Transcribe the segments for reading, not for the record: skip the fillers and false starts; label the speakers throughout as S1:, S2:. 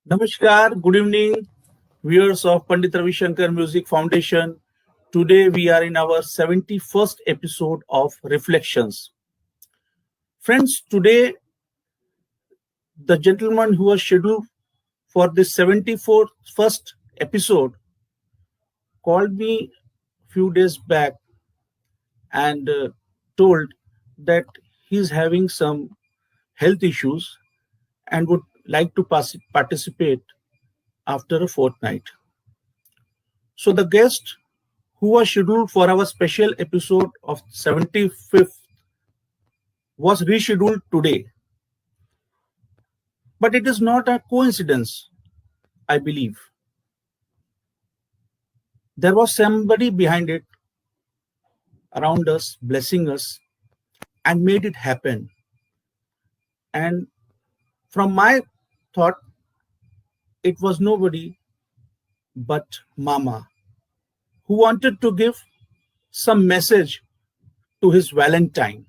S1: Namaskar, good evening, viewers of Pandit Ravi Shankar Music Foundation. Today we are in our 71st episode of Reflections. Friends, today the gentleman who was scheduled for this 74th first episode called me few days back and told that he's having some health issues and would like to participate after a fortnight. So the guest who was scheduled for our special episode of 75th was rescheduled today. But it is not a coincidence, I believe. There was somebody behind it, around us, blessing us, and made it happen. And from my thought, it was nobody but Mama, who wanted to give some message to his Valentine.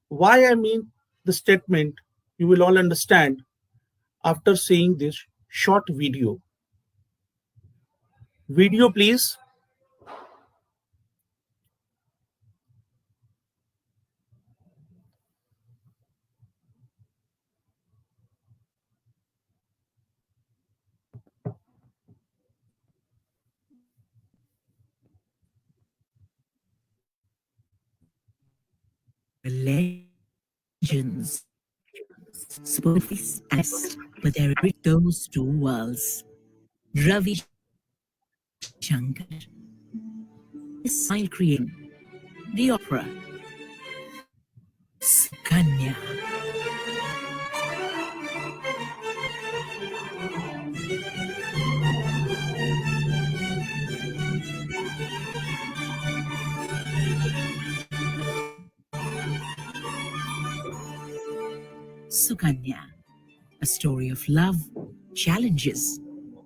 S1: Why I mean the statement, you will all understand after seeing this short video. Video, please.
S2: Legends spoke this as, but there are those two worlds. Ravi Shankar is style creating the opera Kanya. Sukanya, a story of love, challenges,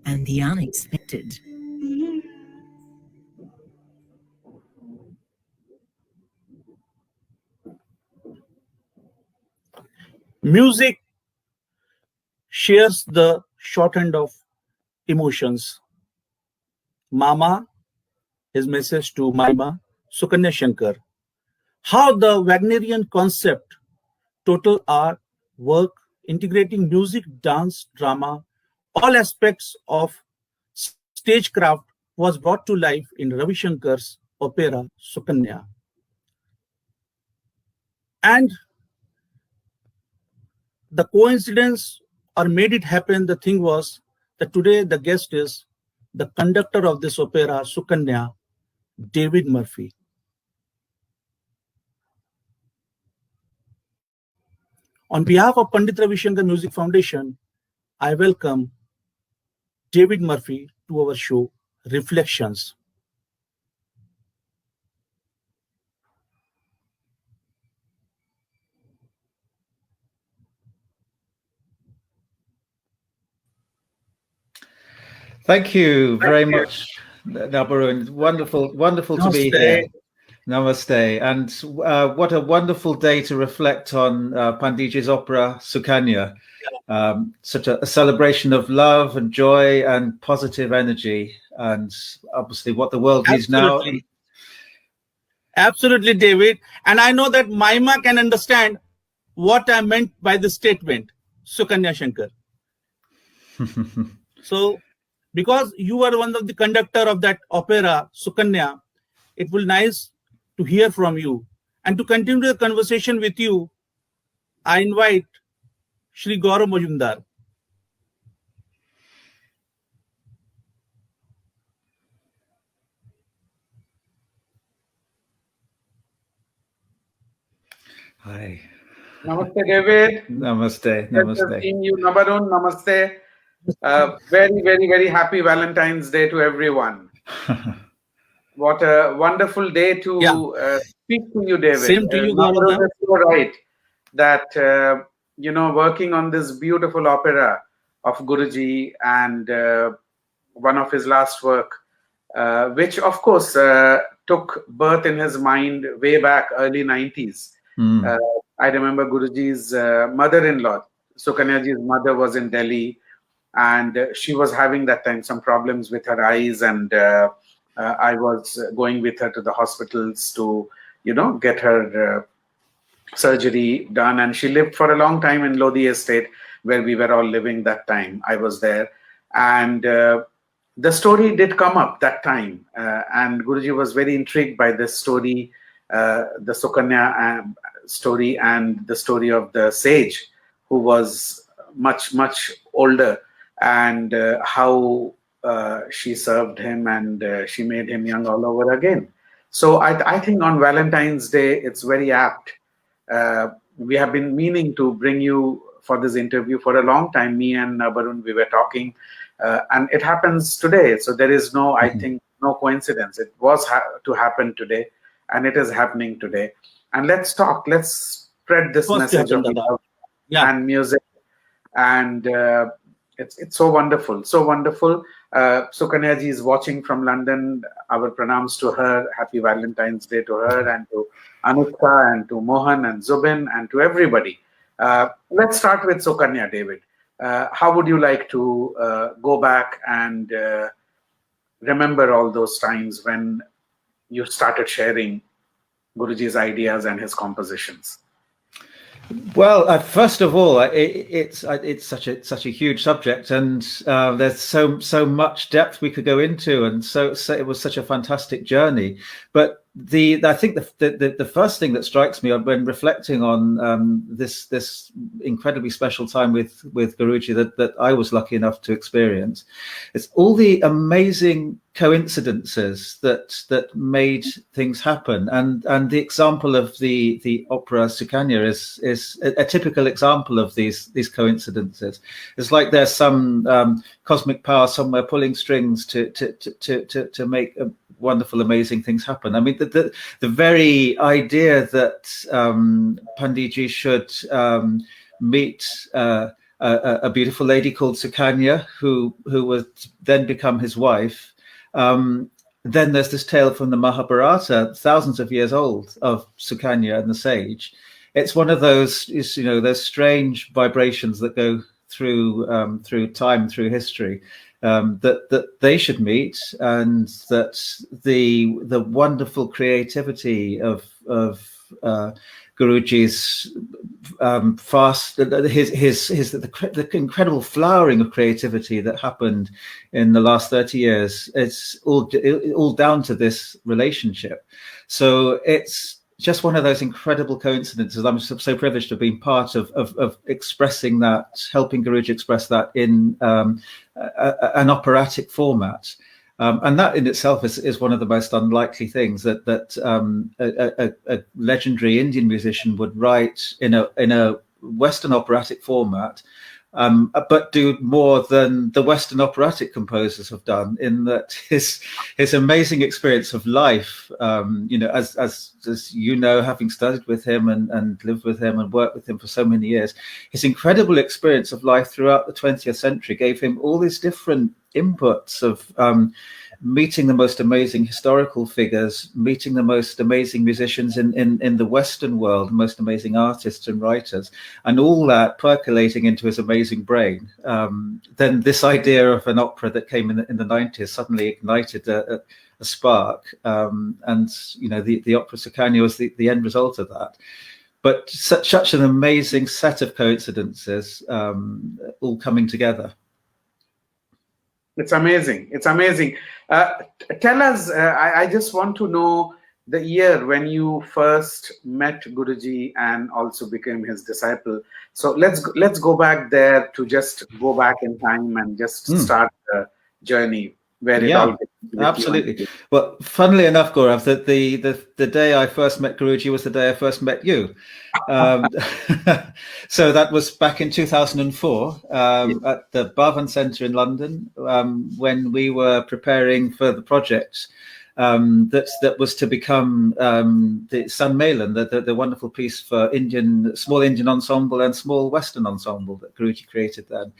S2: and the unexpected.
S1: Music shares the shorthand of emotions. Mama, his message to Maima, Sukanya Shankar. How the Wagnerian concept, total art, work, integrating music, dance, drama, all aspects of stagecraft was brought to life in Ravi Shankar's opera Sukanya. And the coincidence or made it happen, the thing was that today the guest is the conductor of this opera, Sukanya, David Murphy. On behalf of Pandit Ravi Shankar Music Foundation, I welcome David Murphy to our show, Reflections.
S3: Thank you very much, Nabarun. Wonderful to be here. Namaste. And what a wonderful day to reflect on Pandit's opera Sukanya. Such a celebration of love and joy and positive energy, and obviously what the world needs now.
S1: Absolutely, David. And I know that Maima can understand what I meant by the statement, Sukanya Shankar. So, because you were one of the conductor of that opera, Sukanya, it will be nice to hear from you. And to continue the conversation with you, I invite Shri Gaurav Mazumdar.
S3: Hi.
S4: Namaste, David.
S3: Namaste.
S4: Pleasure seeing you, Nabarun. Namaste. Very happy Valentine's Day to everyone. What a wonderful day to speak to you, David.
S1: Same to you,
S4: Nabarun
S1: Gaurav.
S4: is so right that, working on this beautiful opera of Guruji and one of his last work, which of course took birth in his mind way back early 90s. I remember Guruji's mother-in-law, Sukanyaji's mother, was in Delhi, and she was having that time some problems with her eyes, and I was going with her to the hospitals to, get her surgery done. And she lived for a long time in Lodi Estate, where we were all living that time. I was there, and the story did come up that time, and Guruji was very intrigued by this story, the Sukanya story, and the story of the sage who was much older, and how she served him, and she made him young all over again. So I think on Valentine's Day it's very apt. We have been meaning to bring you for this interview for a long time. Me and Nabarun, we were talking, and it happens today. So there is no, I think, no coincidence. It was to happen today, and it is happening today. And let's talk. Let's spread this message of love and music. And it's so wonderful, so wonderful. Sukanya ji is watching from London. Our pranams to her. Happy Valentine's Day to her, and to Anushka, and to Mohan, and Zubin, and to everybody. Let's start with Sukanya, David. How would you like to go back and remember all those times when you started sharing Guruji's ideas and his compositions?
S3: Well, first of all, it's such a huge subject, and there's so much depth we could go into, and so it was such a fantastic journey. But I think the first thing that strikes me when reflecting on this incredibly special time with Guruji that I was lucky enough to experience, is all the amazing coincidences that made things happen, and the example of the opera Sukanya is a typical example of these coincidences. It's like there's some cosmic power somewhere pulling strings to make wonderful, amazing things happen. I mean, the very idea that Panditji should meet a beautiful lady called Sukanya, who would then become his wife. Then there's this tale from the Mahabharata, thousands of years old, of Sukanya and the sage. It's one of those, those strange vibrations that go through time, through history. That they should meet, and that the wonderful creativity of Guruji's the incredible flowering of creativity that happened in the last 30 years. It's all down to this relationship. So it's just one of those incredible coincidences. I'm so privileged to have been part of expressing that, helping Guruji express that in an operatic format. And that in itself is one of the most unlikely things that a legendary Indian musician would write in a Western operatic format, but do more than the Western operatic composers have done, in that his amazing experience of life, as you know, having studied with him and lived with him and worked with him for so many years, his incredible experience of life throughout the 20th century gave him all these different inputs of meeting the most amazing historical figures, meeting the most amazing musicians in the Western world, the most amazing artists and writers, and all that percolating into his amazing brain. Then this idea of an opera that came in the 90s suddenly ignited a spark, and the opera Sukanya was the end result of that. But such an amazing set of coincidences, all coming together.
S4: It's amazing. It's amazing. Tell us, I just want to know the year when you first met Guruji and also became his disciple. So let's go back there, to just go back in time and just start the journey where it all began.
S3: Absolutely. Well, funnily enough, Gaurav, that the day I first met Guruji was the day I first met you. So that was back in 2004 at the Bhavan Centre in London, when we were preparing for the project that was to become the Sanmelan, the wonderful piece for small Indian ensemble and small Western ensemble that Guruji created then.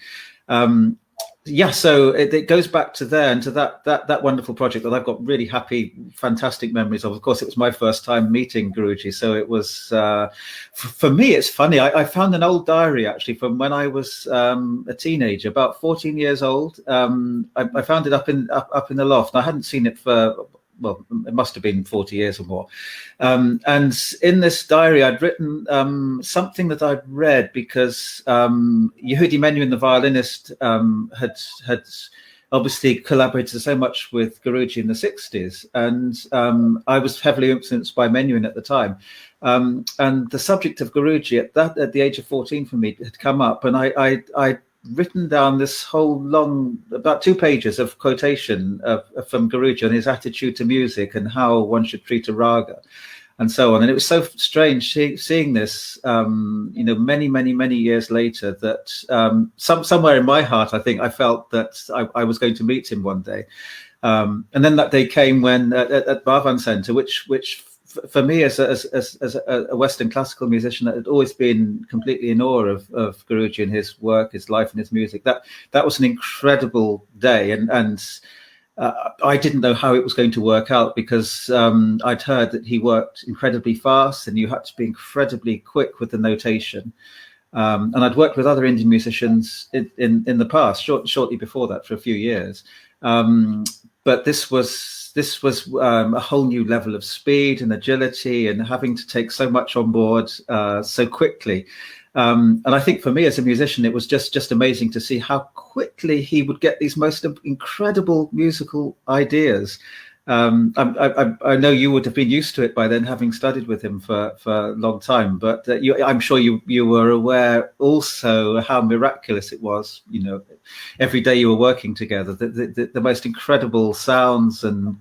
S3: Yeah, so it goes back to there and to that wonderful project that I've got really happy, fantastic memories of. Of course, it was my first time meeting Guruji, so it was for me. It's funny. I found an old diary actually from when I was a teenager, about 14 years old. I found it up in the loft. I hadn't seen it for, well, it must have been 40 years or more. And in this diary, I'd written something that I'd read because Yehudi Menuhin, the violinist, had obviously collaborated so much with Guruji in the 60s. And I was heavily influenced by Menuhin at the time. And the subject of Guruji at the age of 14 for me had come up. And I written down this whole long, about 2 pages of quotation from Guruji on his attitude to music and how one should treat a raga and so on. And it was so strange seeing this, many years later, that somewhere in my heart, I think I felt that I was going to meet him one day. And then that day came when at Bhavan Center, which for me as a Western classical musician, that had always been completely in awe of Guruji and his work, his life and his music. That was an incredible day, and I didn't know how it was going to work out because I'd heard that he worked incredibly fast and you had to be incredibly quick with the notation. And I'd worked with other Indian musicians in the past, shortly before that, for a few years. But this was a whole new level of speed and agility and having to take so much on board so quickly. And I think for me as a musician, it was just amazing to see how quickly he would get these most incredible musical ideas. I know you would have been used to it by then, having studied with him for a long time, but I'm sure you were aware also how miraculous it was. Every day you were working together, the most incredible sounds and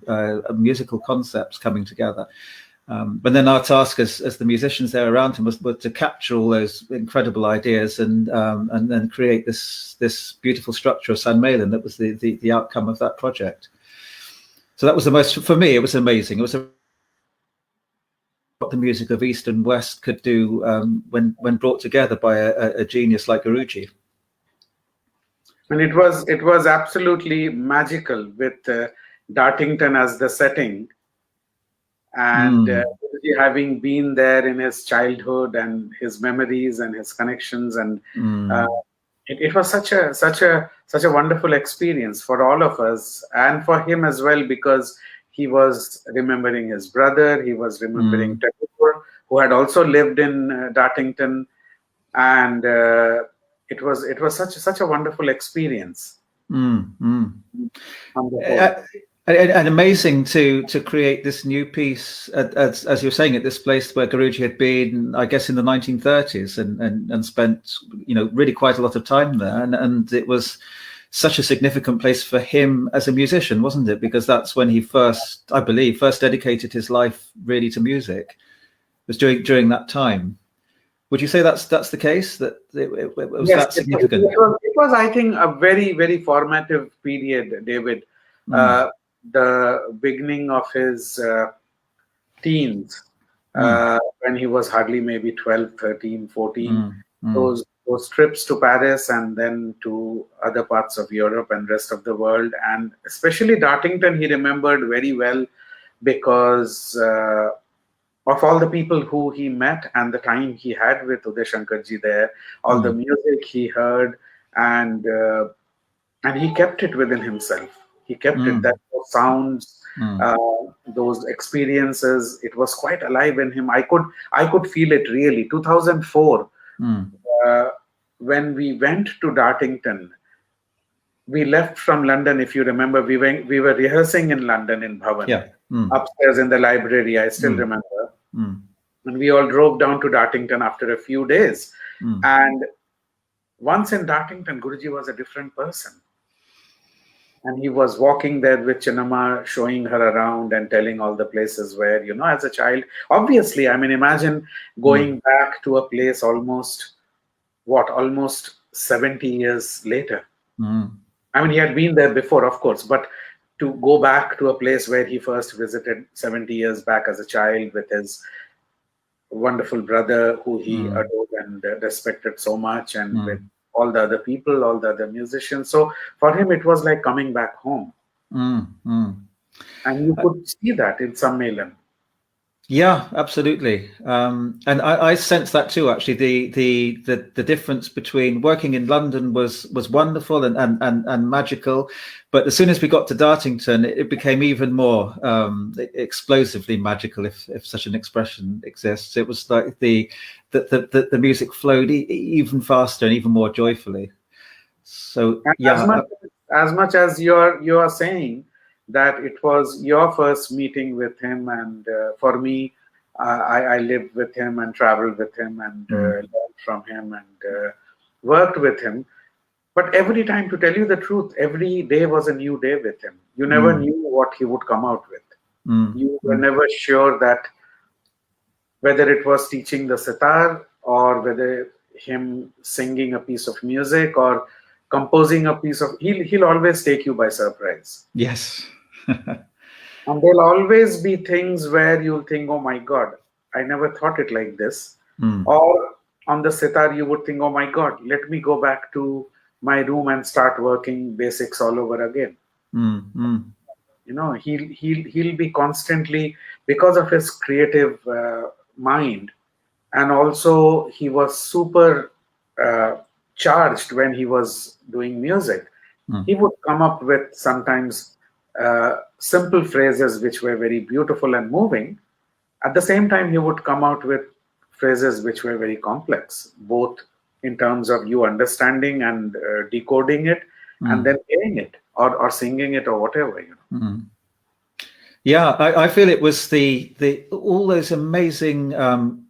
S3: musical concepts coming together. But then our task as the musicians there around him was to capture all those incredible ideas and then create this beautiful structure of San Melan that was the outcome of that project. So that was for me, it was amazing. It was what the music of East and West could do when brought together by a genius like Guruji.
S4: And it was absolutely magical with Dartington as the setting. And having been there in his childhood and his memories and his connections, and it was such a wonderful experience for all of us and for him as well, because he was remembering his brother, he was remembering Tagore, who had also lived in Dartington, and it was such a wonderful experience.
S3: And amazing to create this new piece, as you're saying, at this place where Guruji had been, I guess, in the 1930s and spent, really quite a lot of time there. And it was such a significant place for him as a musician, wasn't it? Because that's when he first dedicated his life really to music. It was during that time. Would you say that's the case? That it was that significant?
S4: It was, I think, a very, very formative period, David. The beginning of his teens, when he was hardly maybe 12, 13, 14, those trips to Paris and then to other parts of Europe and rest of the world, and especially Dartington, he remembered very well because of all the people who he met and the time he had with Uday Shankarji there, all the music he heard, and he kept it within himself. He kept it, that those sounds, those experiences, it was quite alive in him. I could feel it really. 2004, when we went to Dartington, we left from London. If you remember, we were rehearsing in London in Bhavan, upstairs in the library. I still remember. And we all drove down to Dartington after a few days. And once in Dartington, Guruji was a different person. And he was walking there with Chinnamma, showing her around and telling all the places where, as a child, obviously, I mean, imagine going back to a place almost 70 years later. I mean, he had been there before, of course, but to go back to a place where he first visited 70 years back as a child with his wonderful brother who he adored and respected so much, and with all the other people, all the other musicians. So for him, it was like coming back home. And you could see that in Sammelan.
S3: Yeah, absolutely. And I sense that too. Actually, the difference between working in London was wonderful and magical, but as soon as we got to Dartington, it became even more explosively magical, if such an expression exists. It was like the music flowed even faster and even more joyfully. So
S4: And
S3: yeah,
S4: as much as you are saying that it was your first meeting with him, and for me, I lived with him and traveled with him and learned from him and worked with him. But every time, to tell you the truth, every day was a new day with him. You never knew what he would come out with. You were never sure that whether it was teaching the sitar or whether him singing a piece of music or composing a piece of, he'll always take you by surprise.
S3: yes.
S4: And there'll always be things where you'll think, oh my God, I never thought it like this. Or on the sitar, you would think, oh my God, let me go back to my room and start working basics all over again. You know, he'll be constantly, because of his creative mind, and also he was super charged when he was doing music. He would come up with sometimes simple phrases which were very beautiful and moving. At the same time, he would come out with phrases which were very complex, both in terms of you understanding and decoding it, and then hearing it or singing it or whatever. You know.
S3: Yeah, I feel it was the all those amazing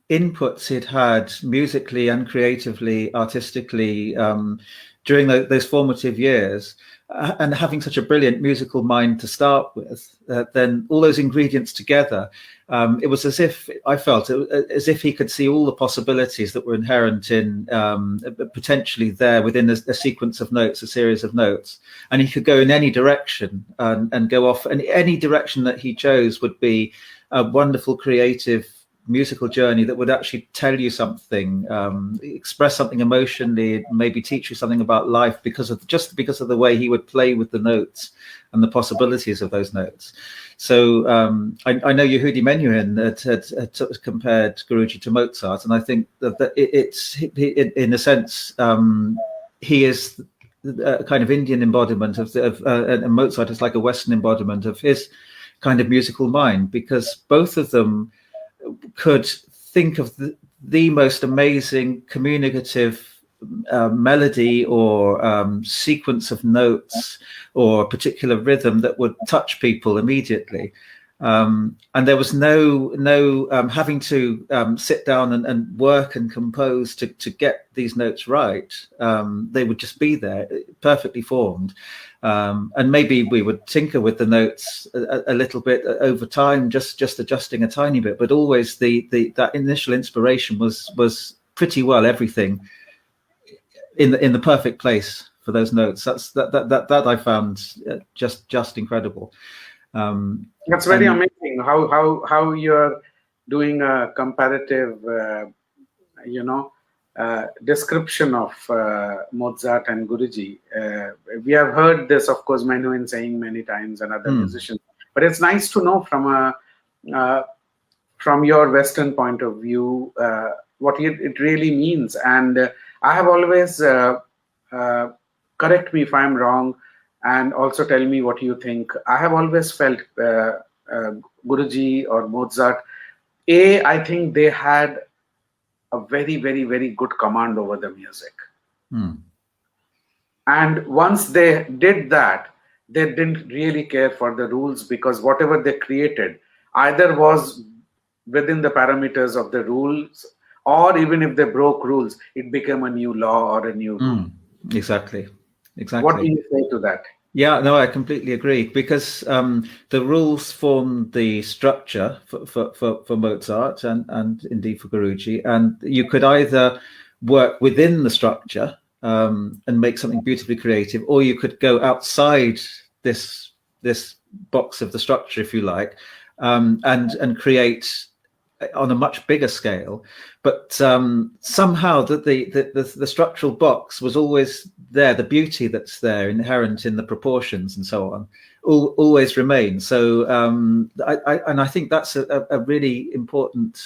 S3: inputs he'd had musically and creatively, artistically during those formative years, and having such a brilliant musical mind to start with. Then all those ingredients together, it was as if I felt as if he could see all the possibilities that were inherent in potentially there within a sequence of notes, a series of notes, and he could go in any direction and go off. And any direction that he chose would be a wonderful creative musical journey that would actually tell you something, express something emotionally, maybe teach you something about life because of the way he would play with the notes and the possibilities of those notes. So I know Yehudi Menuhin had compared Guruji to Mozart, and I think that it's in a sense he is a kind of Indian embodiment of and Mozart is like a Western embodiment of his kind of musical mind, because both of them could think of the most amazing communicative melody or sequence of notes or a particular rhythm that would touch people immediately. And there was no having to sit down and work and compose to get these notes right. They would just be there, perfectly formed. And maybe we would tinker with the notes a little bit over time, just adjusting a tiny bit. But always that initial inspiration was pretty well everything in the perfect place for those notes. That I found just incredible.
S4: That's very amazing how you're doing a comparative, description of Mozart and Guruji. We have heard this, of course, Menuhin saying many times, and other musicians. But it's nice to know from your Western point of view what it really means. And I have always, correct me if I'm wrong, and also tell me what you think. I have always felt Guruji or Mozart, I think they had a very, very, very good command over the music. And once they did that, they didn't really care for the rules, because whatever they created either was within the parameters of the rules, or even if they broke rules, it became a new law or a new rule.
S3: Exactly.
S4: What do you say to that?
S3: Yeah, no, I completely agree, because the rules form the structure for Mozart and indeed for Guruji, and you could either work within the structure and make something beautifully creative, or you could go outside this box of the structure, if you like, and create on a much bigger scale, but somehow the structural box was always there. The beauty that's there, inherent in the proportions and so on, always remains. So I think that's a really important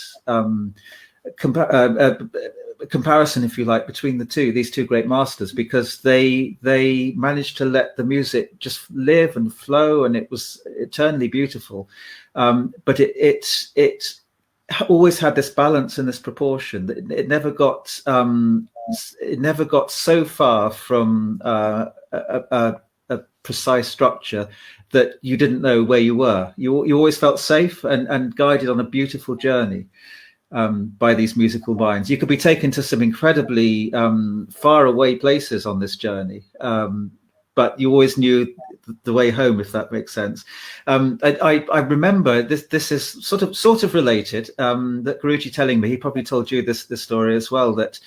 S3: comparison, if you like, between these two great masters, because they managed to let the music just live and flow, and it was eternally beautiful. But it always had this balance and this proportion. It never got so far from a precise structure that you didn't know where you were. You always felt safe and guided on a beautiful journey by these musical minds. You could be taken to some incredibly far away places on this journey, but you always knew the way home, if that makes sense. I remember this is sort of related, that Guruji telling me, he probably told you this story as well, that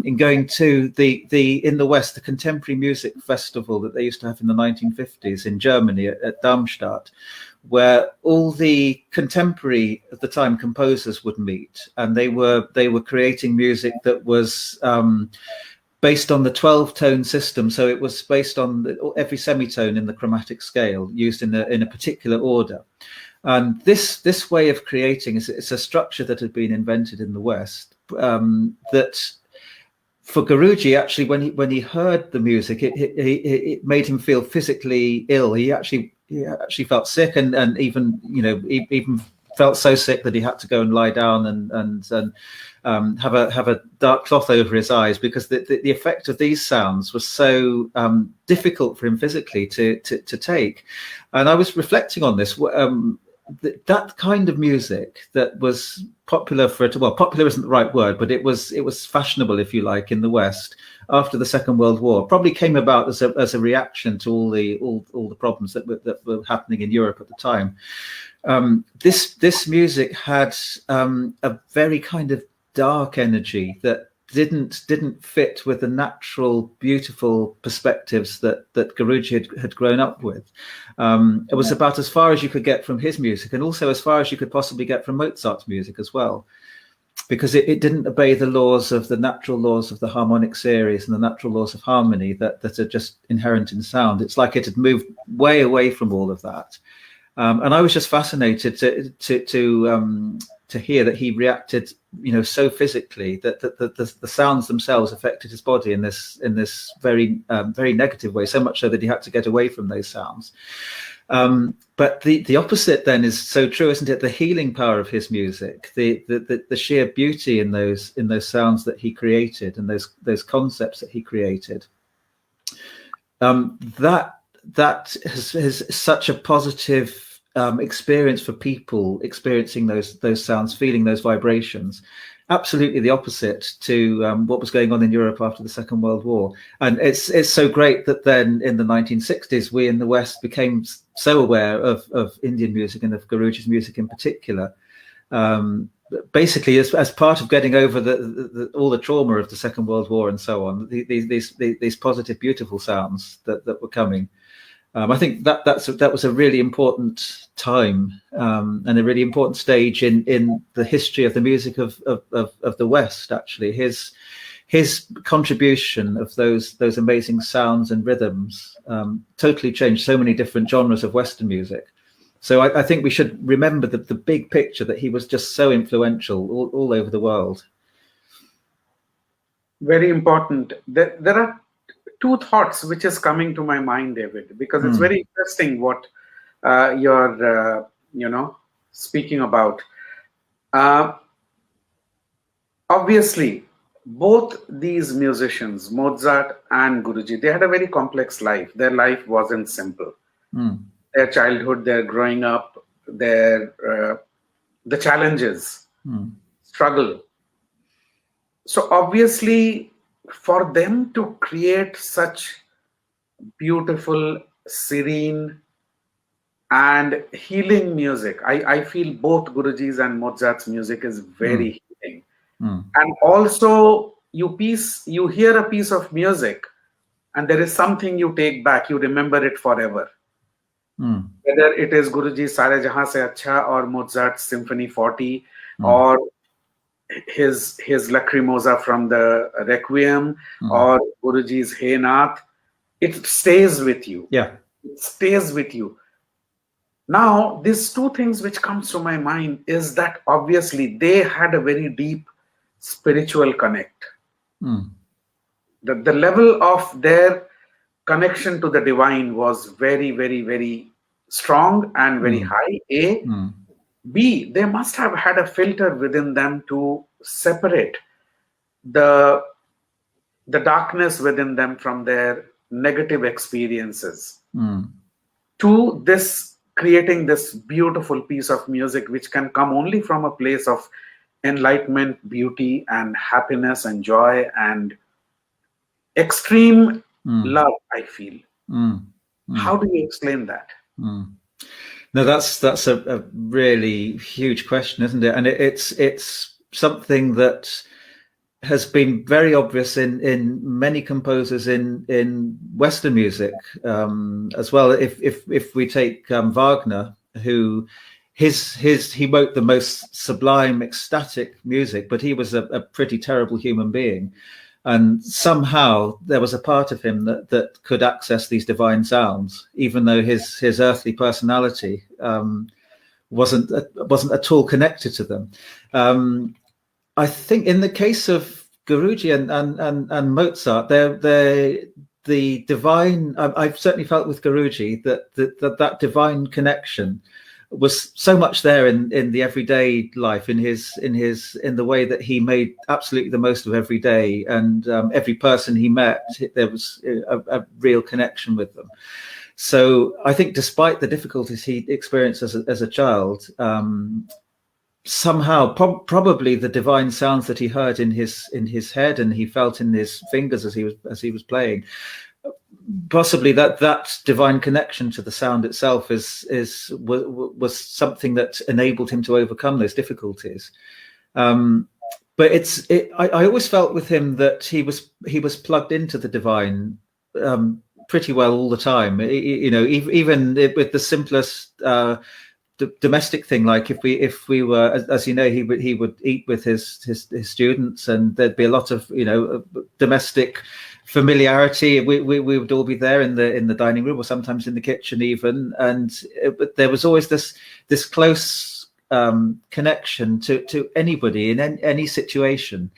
S3: in going to in the West, the contemporary music festival that they used to have in the 1950s in Germany at Darmstadt, where all the contemporary at the time composers would meet, and they were creating music that was based on the 12-tone system. So it was based on every semitone in the chromatic scale used in a particular order. And this way of creating it's a structure that had been invented in the West, that for Guruji, actually, when he heard the music, it made him feel physically ill. He actually felt sick, and even even felt so sick that he had to go and lie down and have a dark cloth over his eyes, because the effect of these sounds was so difficult for him physically to take. And I was reflecting on this. That kind of music that was popular popular isn't the right word, but it was fashionable, if you like, in the West after the Second World War, probably came about as a reaction to all the problems that were happening in Europe at the time. This music had a very kind of dark energy that didn't fit with the natural, beautiful perspectives that Guruji had grown up with. It was about as far as you could get from his music, and also as far as you could possibly get from Mozart's music as well, because it didn't obey the natural laws of the harmonic series and the natural laws of harmony that are just inherent in sound. It's like it had moved way away from all of that. And I was just fascinated to hear that he reacted, so physically that the sounds themselves affected his body in this very very negative way, so much so that he had to get away from those sounds. But the opposite then is so true, isn't it? The healing power of his music, the sheer beauty in those sounds that he created, and those concepts that he created. That is such a positive experience for people experiencing those sounds, feeling those vibrations. Absolutely the opposite to what was going on in Europe after the Second World War. And it's so great that then in the 1960s, we in the West became so aware of Indian music and of Guruji's music in particular. Basically, as part of getting over all the trauma of the Second World War and so on, these positive, beautiful sounds that were coming. I think that was a really important time and a really important stage in the history of the music of the West. Actually, his contribution of those amazing sounds and rhythms totally changed so many different genres of Western music. So I think we should remember the big picture, that he was just so influential all over the world.
S4: Very important. There are two thoughts which is coming to my mind, David, because it's very interesting what you're speaking about. Obviously, both these musicians, Mozart and Guruji, they had a very complex life. Their life wasn't simple. Their childhood, their growing up, the challenges, struggle. So obviously, for them to create such beautiful, serene and healing music, I feel both Guruji's and Mozart's music is very healing. And also you hear a piece of music and there is something you take back, you remember it forever. Whether it is Guruji's Sare Jahan Se Acha or Mozart's Symphony 40, or his Lacrimosa from the Requiem, or Guruji's Hey Nath. It stays with you.
S3: Yeah.
S4: It stays with you. Now, these two things which comes to my mind is that obviously they had a very deep spiritual connect. The level of their connection to the divine was very, very, very strong and very high. A. B. They must have had a filter within them to separate the darkness within them from their negative experiences. To this, creating this beautiful piece of music which can come only from a place of enlightenment, beauty, and happiness and joy and extreme love, I feel. How do you explain that?
S3: No, that's a really huge question, isn't it? And it's something that has been very obvious in many composers in Western music as well. If we take Wagner, who he wrote the most sublime, ecstatic music, but he was a pretty terrible human being. And somehow there was a part of him that could access these divine sounds, even though his earthly personality wasn't at all connected to them. I think in the case of Guruji and Mozart, the divine. I've certainly felt with Guruji that divine connection was so much there in the everyday life, in the way that he made absolutely the most of every day, and every person he met, there was a real connection with them. So I think, despite the difficulties he experienced as a child, somehow probably the divine sounds that he heard in his head and he felt in his fingers as he was playing, possibly that divine connection to the sound itself was something that enabled him to overcome those difficulties. But I always felt with him that he was plugged into the divine pretty well all the time. Even with the simplest domestic thing, like if we were, as you know, he would eat with his students, and there'd be a lot of domestic familiarity. We would all be there in the dining room, or sometimes in the kitchen even, but there was always this close connection to anybody in any situation,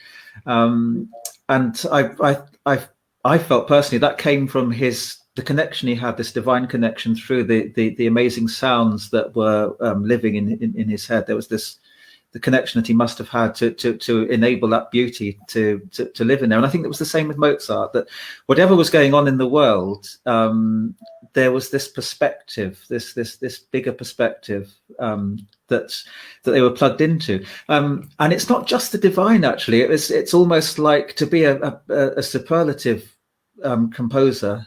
S3: and I felt personally that came from the connection he had, this divine connection through the amazing sounds that were living in his head. There was the connection that he must have had to enable that beauty to live in there. And I think it was the same with Mozart, that whatever was going on in the world, there was this perspective, this bigger perspective that they were plugged into. And it's not just the divine, actually. It's almost like, to be a superlative composer,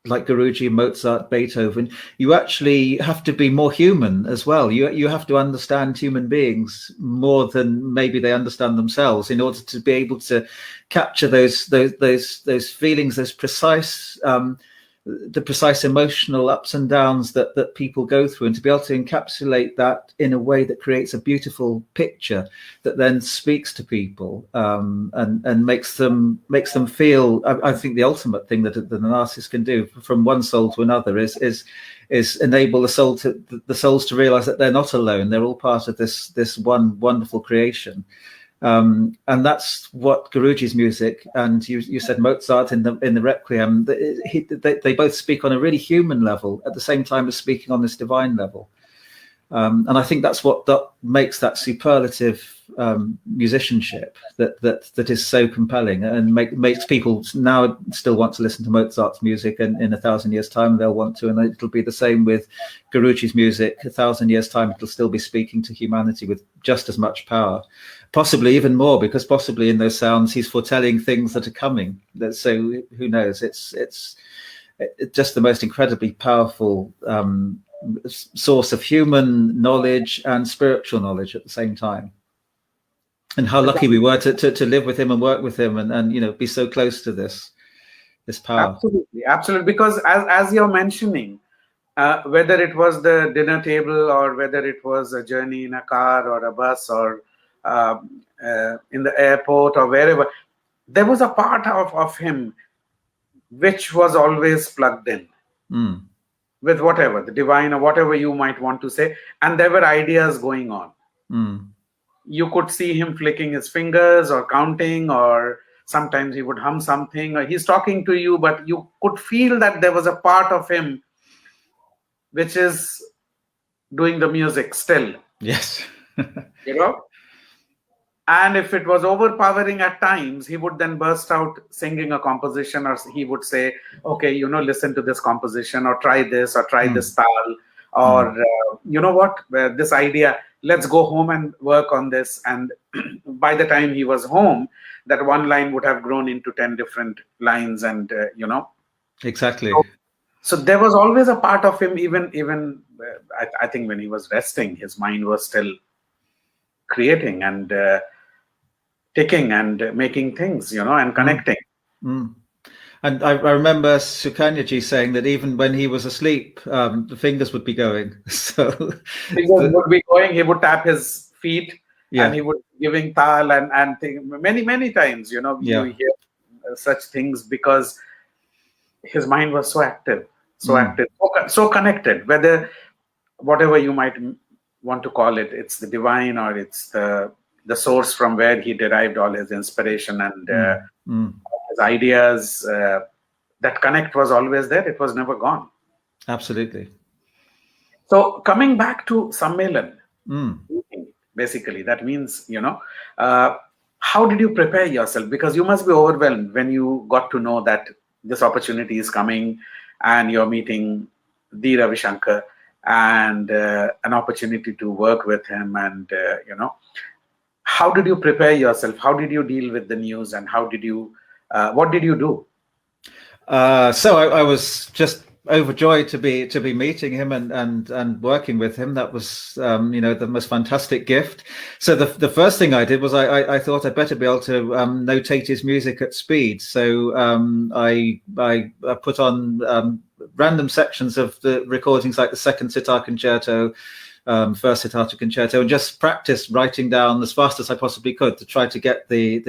S3: like Guruji, Mozart, Beethoven, you actually have to be more human as well. You have to understand human beings more than maybe they understand themselves, in order to be able to capture those feelings, those precise the precise emotional ups and downs that people go through, and to be able to encapsulate that in a way that creates a beautiful picture that then speaks to people, and makes them feel. I think the ultimate thing that an artist can do from one soul to another is enable the souls to realize that they're not alone. They're all part of this one wonderful creation. And that's what Guruji's music, and you said Mozart in the Requiem, they both speak on a really human level at the same time as speaking on this divine level. And I think that's what makes that superlative musicianship that is so compelling, and makes people now still want to listen to Mozart's music, and in 1,000 years' time they'll want to, and it'll be the same with Guruji's music. 1,000 years' time it'll still be speaking to humanity with just as much power, possibly even more, because possibly in those sounds he's foretelling things that are coming. So who knows? It's just the most incredibly powerful source of human knowledge and spiritual knowledge at the same time. And how lucky we were to live with him and work with him, and be so close to this power.
S4: Absolutely. Because as you're mentioning, Whether it was the dinner table or whether it was a journey in a car or a bus or in the airport or wherever, there was a part of him which was always plugged in with whatever, the divine or whatever you might want to say. And there were ideas going on. You could see him flicking his fingers or counting, or sometimes he would hum something, or he's talking to you, but you could feel that there was a part of him which is doing the music still.
S3: Yes.
S4: You know? And if it was overpowering at times, he would then burst out singing a composition, or he would say, okay, listen to this composition, or try this, or try this tal, or you know what, this idea, let's go home and work on this. And by the time he was home, that one line would have grown into 10 different lines, and
S3: Exactly.
S4: So there was always a part of him, even I think when he was resting, his mind was still creating and ticking and making things, and connecting.
S3: And I remember Sukanya-ji saying that even when he was asleep, the fingers would be going. So
S4: fingers would be going. He would tap his feet, and he would be giving tal and many times. You hear such things because his mind was so active, so connected. Whatever you might want to call it, it's the divine, or it's the source from where he derived all his inspiration and his ideas. That connect was always there. It was never gone.
S3: Absolutely.
S4: So coming back to Sammelan, basically, that means, how did you prepare yourself? Because you must be overwhelmed when you got to know that this opportunity is coming and you're meeting the Ravi Shankar and an opportunity to work with him. And, how did you prepare yourself? How did you deal with the news, and what did you do?
S3: So I was just overjoyed to be meeting him and working with him. That was the most fantastic gift. So the first thing I did was I thought I'd better be able to notate his music at speed. So I put on random sections of the recordings, like the second sitar concerto, first sitar concerto, and just practice writing down as fast as I possibly could to try to get the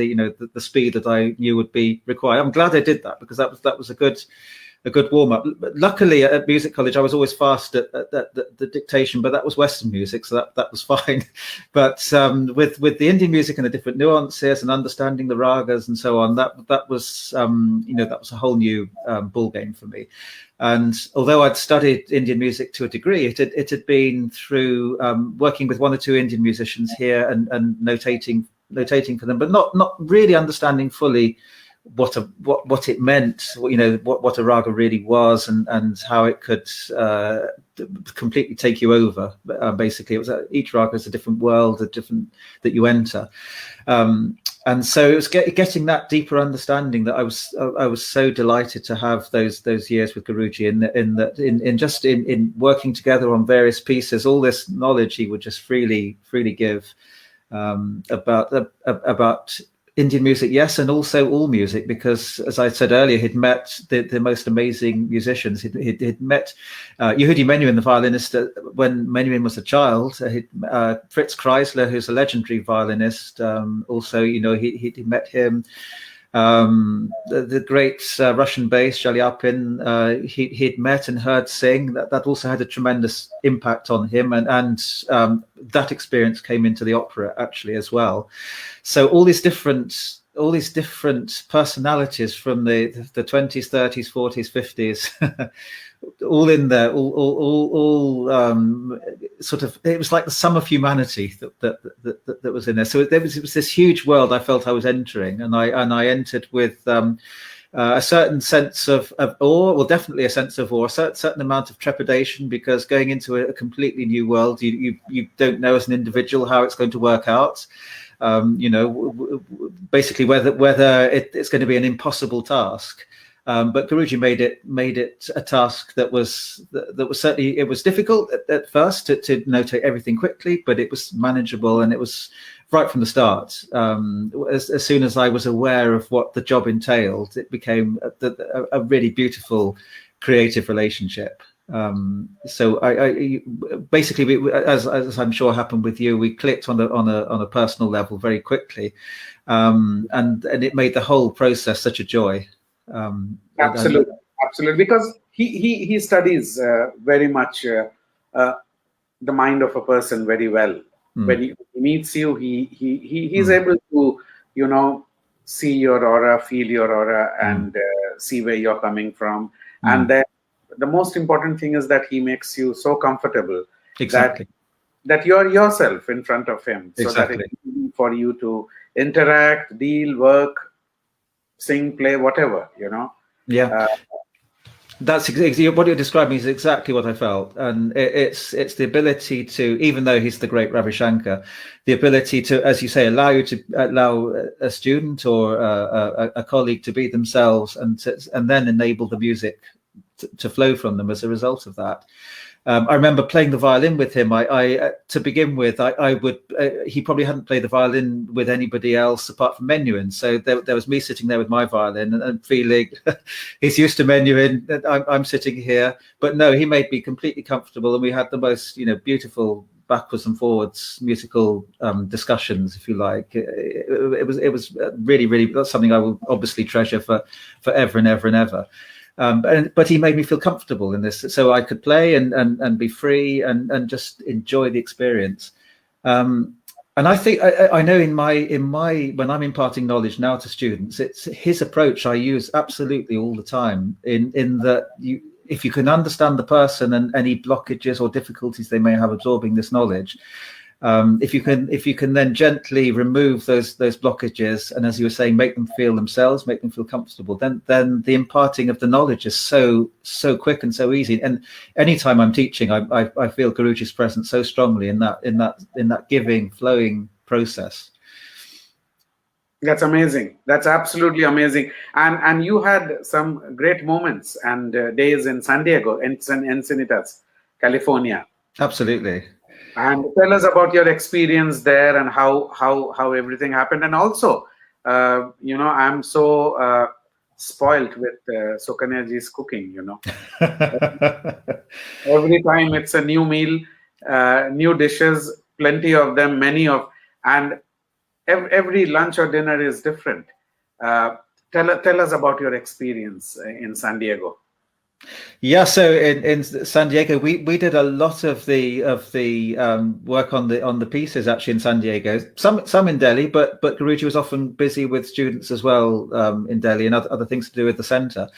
S3: speed that I knew would be required. I'm glad I did that, because that was a good warm up. But luckily at music college I was always fast at the dictation, but that was Western music, so that was fine. But with the Indian music and the different nuances and understanding the ragas and so on, that was that was a whole new ball game for me. And although I'd studied Indian music to a degree, it had been through working with one or two Indian musicians here and notating for them, but not really understanding fully what it meant, what a raga really was, and how it could completely take you over. Basically, it was each raga is a different world, that you enter. And so it was getting that deeper understanding that I was so delighted to have those years with Guruji in working together on various pieces. All this knowledge he would just freely give about Indian music, yes, and also all music, because as I said earlier, he'd met the most amazing musicians. He'd met Yehudi Menuhin, the violinist, when Menuhin was a child. Fritz Kreisler, who's a legendary violinist, also, he met him. The great Russian bass Shaliapin, he'd met and heard sing. That also had a tremendous impact on him, and that experience came into the opera actually as well. So all these different personalities from the 20s, 30s, 40s, 50s, all in there, all sort of, it was like the sum of humanity that was in there. So it was this huge world I felt I was entering, and I entered with a certain sense of awe, well, definitely a sense of awe, a certain amount of trepidation, because going into a completely new world, you don't know as an individual how it's going to work out. Basically whether it's going to be an impossible task. But Guruji made it a task that was certainly, it was difficult at first to notate everything quickly, but it was manageable, and it was right from the start. As soon as I was aware of what the job entailed, it became a really beautiful creative relationship. So I basically, as I'm sure happened with you, we clicked on a personal level very quickly, and it made the whole process such a joy.
S4: Absolutely, absolutely, because he studies very much the mind of a person very well. When he meets you, he's able to, see your aura, feel your aura, and see where you're coming from. And then the most important thing is that he makes you so comfortable
S3: Exactly.
S4: that you're yourself in front of him, so that
S3: Exactly.
S4: it's easy for you to interact, deal, work, sing, play, whatever.
S3: Yeah. That's exactly what you're describing. Is exactly what I felt, and it's the ability to, even though he's the great Ravi Shankar, the ability to, as you say, allow a student or a colleague to be themselves, and then enable the music to flow from them as a result of that. I remember playing the violin with him. I to begin with, I would. He probably hadn't played the violin with anybody else apart from Menuhin. So there was me sitting there with my violin and feeling he's used to Menuhin. I'm sitting here, but no, he made me completely comfortable, and we had the most beautiful backwards and forwards musical discussions, if you like. It was really that's something I will obviously treasure for forever and ever and ever. But he made me feel comfortable in this, so I could play and be free and just enjoy the experience. And I think I know in my when I'm imparting knowledge now to students, it's his approach I use absolutely all the time. In that if you can understand the person and any blockages or difficulties they may have absorbing this knowledge. If you can then gently remove those blockages, and as you were saying, make them feel themselves, make them feel comfortable, then the imparting of the knowledge is so quick and so easy. And anytime I'm teaching, I feel Guruji's presence so strongly in that giving, flowing process.
S4: That's amazing. That's absolutely amazing. And you had some great moments and days in San Diego, Encinitas, California.
S3: Absolutely.
S4: And tell us about your experience there and how everything happened. And also, I'm so spoilt with Sukanyaji's cooking. Every time it's a new meal, new dishes, plenty of them, and every lunch or dinner is different. Tell us about your experience in San Diego.
S3: Yeah, so in San Diego, we did a lot of the work on the pieces actually in San Diego. Some in Delhi, but Guruji was often busy with students as well in Delhi and other things to do with the center.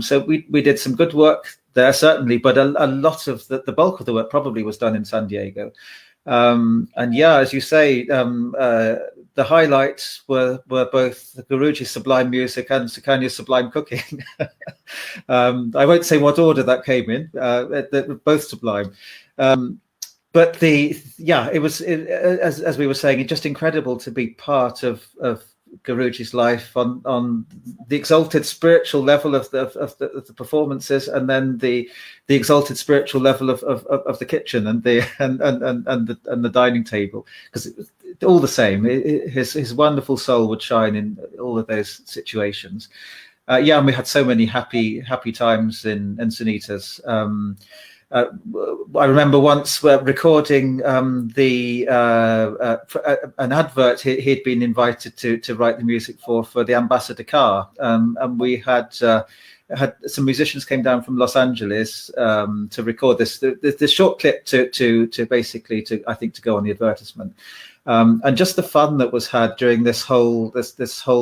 S3: So we did some good work there certainly, but a lot of the bulk of the work probably was done in San Diego. And yeah, as you say, the highlights were both Guruji's sublime music and Sukanya's sublime cooking. I won't say what order that came in. They were both sublime. But it was as we were saying, it's just incredible to be part of Guruji's life on the exalted spiritual level of the performances, and then the exalted spiritual level of the kitchen and the dining table, because it was all the same. His wonderful soul would shine in all of those situations. And we had so many happy times in Encinitas. I remember once recording an advert he'd been invited to write the music for the Ambassador car, and we had some musicians came down from Los Angeles to record this short clip to basically I think to go on the advertisement. And just the fun that was had during this whole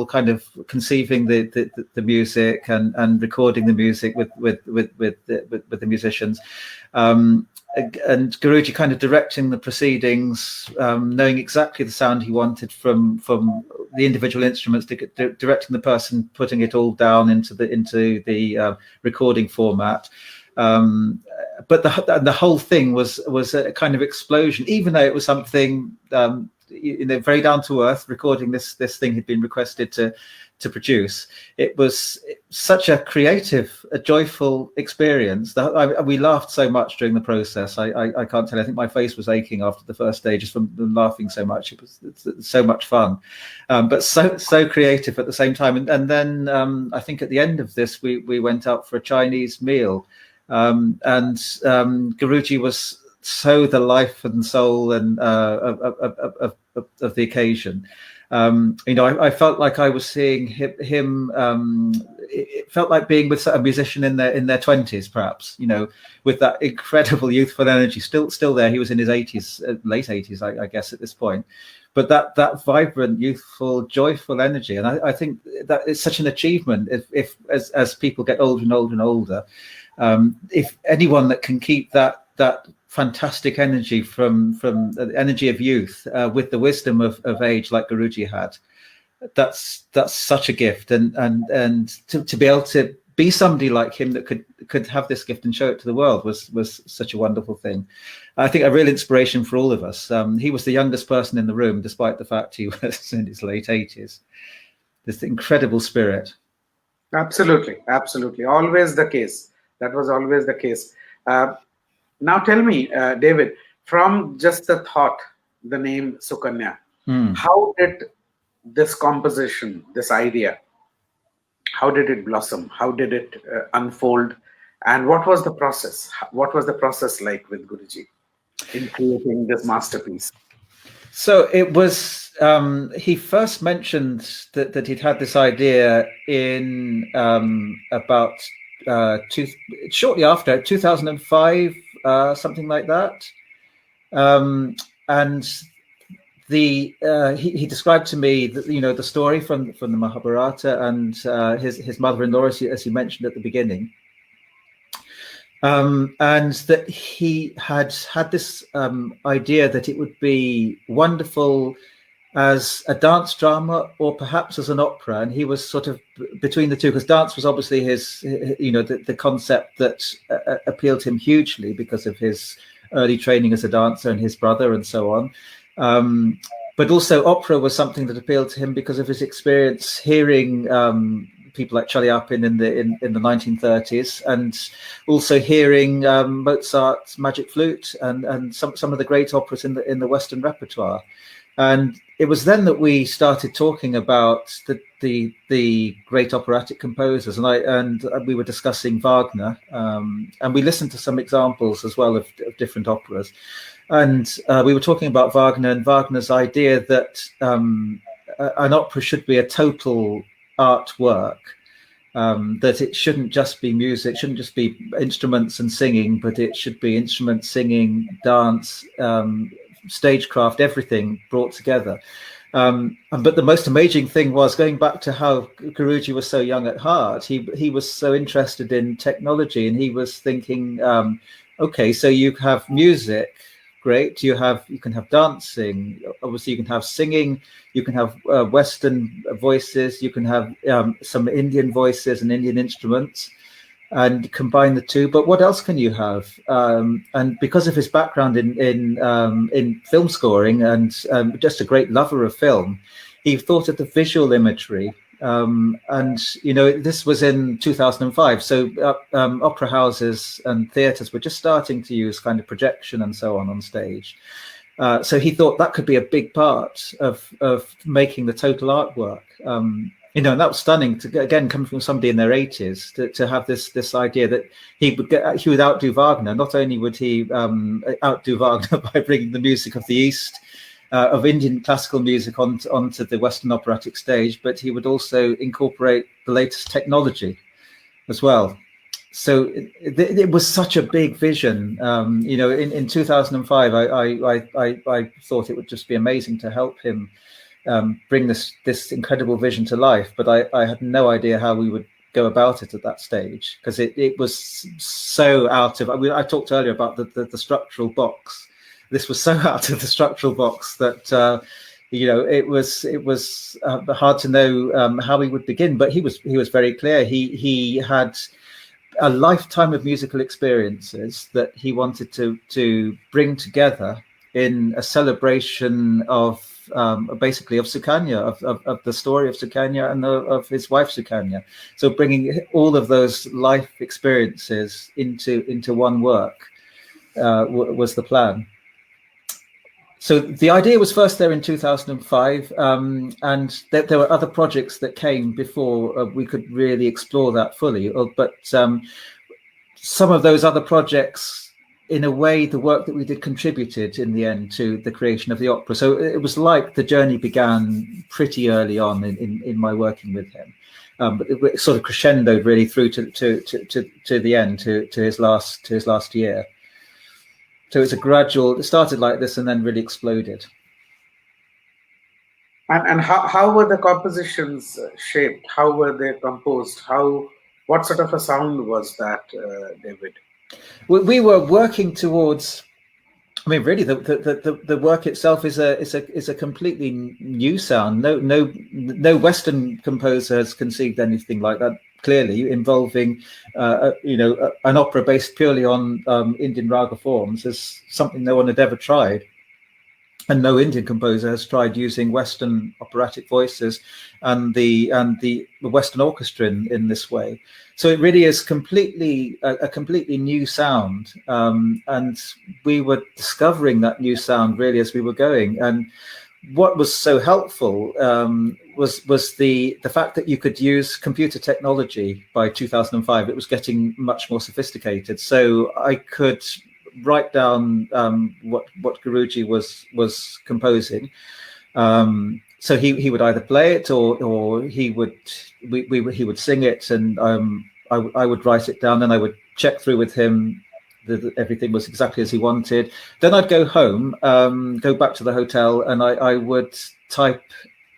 S3: kind of conceiving the music and recording the music with the musicians, and Guruji kind of directing the proceedings, knowing exactly the sound he wanted from the individual instruments, directing the person putting it all down into the recording format. But the whole thing was a kind of explosion, even though it was something very down to earth, recording this thing had been requested to produce. It was such a creative, a joyful experience that we laughed so much during the process. I can't tell you, I think my face was aching after the first day just from laughing so much. It's so much fun, but so creative at the same time. And then I think at the end of this we went out for a Chinese meal. and Guruji was so the life and soul and of the occasion. I felt like I was seeing him. It felt like being with a musician in their 20s, perhaps. With that incredible youthful energy, still there. He was in his 80s, late 80s, I guess, at this point. But that vibrant, youthful, joyful energy, and I think that it's such an achievement. If as people get older and older and older, if anyone that can keep that fantastic energy from the energy of youth with the wisdom of age like Guruji had, that's such a gift, and to be able to be somebody like him that could have this gift and show it to the world was such a wonderful thing. I think a real inspiration for all of us. He was the youngest person in the room, despite the fact he was in his late 80s. This incredible spirit.
S4: Absolutely, always the case. That was always the case. Now tell me, David, from just the thought, the name Sukanya, how did this composition, this idea, how did it blossom? How did it unfold? And what was the process? What was the process like with Guruji in creating this masterpiece?
S3: So it was, he first mentioned that he'd had this idea in about shortly after 2005, something like that. And he described to me that, the story from the Mahabharata and his mother-in-law, as you mentioned at the beginning, and that he had this idea that it would be wonderful as a dance drama or perhaps as an opera, and he was sort of between the two, because dance was obviously his, the concept that appealed to him hugely because of his early training as a dancer and his brother and so on. But also opera was something that appealed to him because of his experience hearing people like Chaliapin in the 1930s, and also hearing Mozart's Magic Flute and some of the great operas in the Western repertoire. And it was then that we started talking about the great operatic composers, and we were discussing Wagner, and we listened to some examples as well of different operas. And we were talking about Wagner and Wagner's idea that an opera should be a total artwork, that it shouldn't just be music, shouldn't just be instruments and singing, but it should be instruments, singing, dance, stagecraft, everything brought together. But the most amazing thing was, going back to how Guruji was so young at heart, he was so interested in technology, and he was thinking, okay, so you have music, great, you can have dancing, obviously you can have singing, you can have Western voices, you can have some Indian voices and Indian instruments, and combine the two. But what else can you have? And because of his background in film scoring and just a great lover of film, he thought of the visual imagery. And this was in 2005, so opera houses and theatres were just starting to use kind of projection and so on stage. So he thought that could be a big part of making the total artwork. And that was stunning to, again, coming from somebody in their 80s, to have this idea that he would outdo Wagner. Not only would he outdo Wagner by bringing the music of the East, of Indian classical music onto the Western operatic stage, but he would also incorporate the latest technology as well. So it was such a big vision. In 2005, I thought it would just be amazing to help him bring this incredible vision to life, but I had no idea how we would go about it at that stage, because it was so out of. I talked earlier about the structural box. This was so out of the structural box that it was hard to know how we would begin. But he was very clear. He had a lifetime of musical experiences that he wanted to bring together in a celebration of basically of Sukanya, of the story of Sukanya and of his wife Sukanya. So bringing all of those life experiences into one work was the plan. So the idea was first there in 2005, and there were other projects that came before we could really explore that fully. But some of those other projects, in a way, the work that we did contributed in the end to the creation of the opera. So it was like the journey began pretty early on in my working with him. But it sort of crescendoed really through to the end, to his last year. So it's a gradual. It started like this and then really exploded.
S4: And how were the compositions shaped? How were they composed? What sort of a sound was that, David?
S3: We were working towards. I mean, really, the work itself is a completely new sound. No Western composer has conceived anything like that. Clearly, involving an opera based purely on Indian raga forms is something no one had ever tried, and no Indian composer has tried using Western operatic voices and the Western orchestra in this way. So it really is a completely new sound, and we were discovering that new sound really as we were going. And what was so helpful was the fact that you could use computer technology. By 2005, it was getting much more sophisticated. So I could write down what Guruji was composing. So he would either play it or he would sing it, and I would write it down, and I would check through with him that everything was exactly as he wanted. Then I'd go home, go back to the hotel, and I would type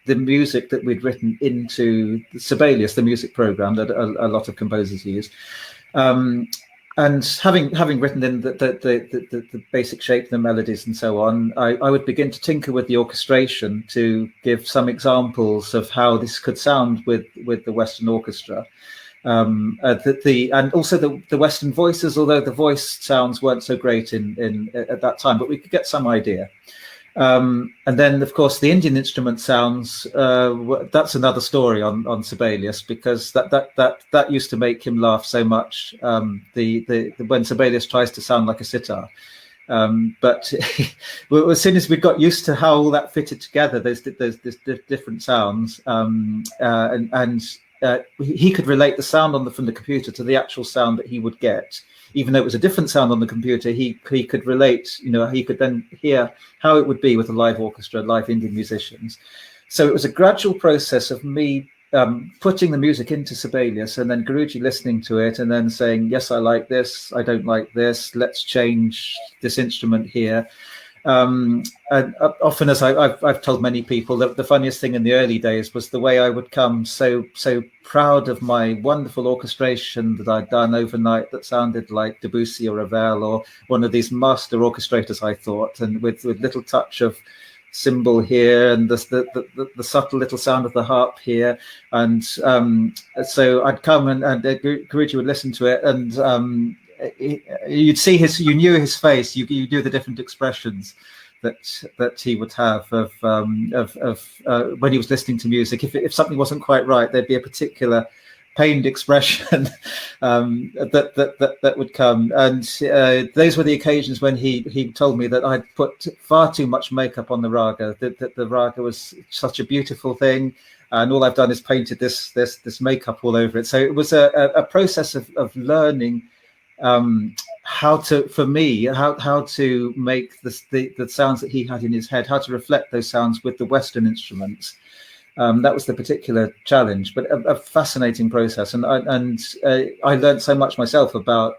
S3: the music that we'd written into Sibelius, the music program that a lot of composers use. And having written in the basic shape, the melodies and so on, I would begin to tinker with the orchestration to give some examples of how this could sound with the Western orchestra. And also the Western voices, although the voice sounds weren't so great at that time, but we could get some idea. And then, of course, the Indian instrument sounds. That's another story on Sibelius, because that used to make him laugh so much. When Sibelius tries to sound like a sitar, but as soon as we got used to how all that fitted together, there's different sounds, and he could relate the sound from the computer to the actual sound that he would get. Even though it was a different sound on the computer, he could relate, he could then hear how it would be with a live orchestra, live Indian musicians. So it was a gradual process of me putting the music into Sibelius, and then Guruji listening to it and then saying, yes, I like this, I don't like this, let's change this instrument here. And often, as I've told many people, that the funniest thing in the early days was the way I would come so proud of my wonderful orchestration that I'd done overnight that sounded like Debussy or Ravel or one of these master orchestrators, I thought, and with little touch of cymbal here and the subtle little sound of the harp here. And so I'd come and Guruji would listen to it, and you'd see you knew his face. You knew the different expressions that he would have of when he was listening to music. If something wasn't quite right, there'd be a particular pained expression that would come. And those were the occasions when he told me that I'd put far too much makeup on the raga. That the raga was such a beautiful thing, and all I've done is painted this makeup all over it. So it was a process of learning how to make the sounds that he had in his head, how to reflect those sounds with the Western instruments. That was the particular challenge, but a fascinating process. And I learned so much myself about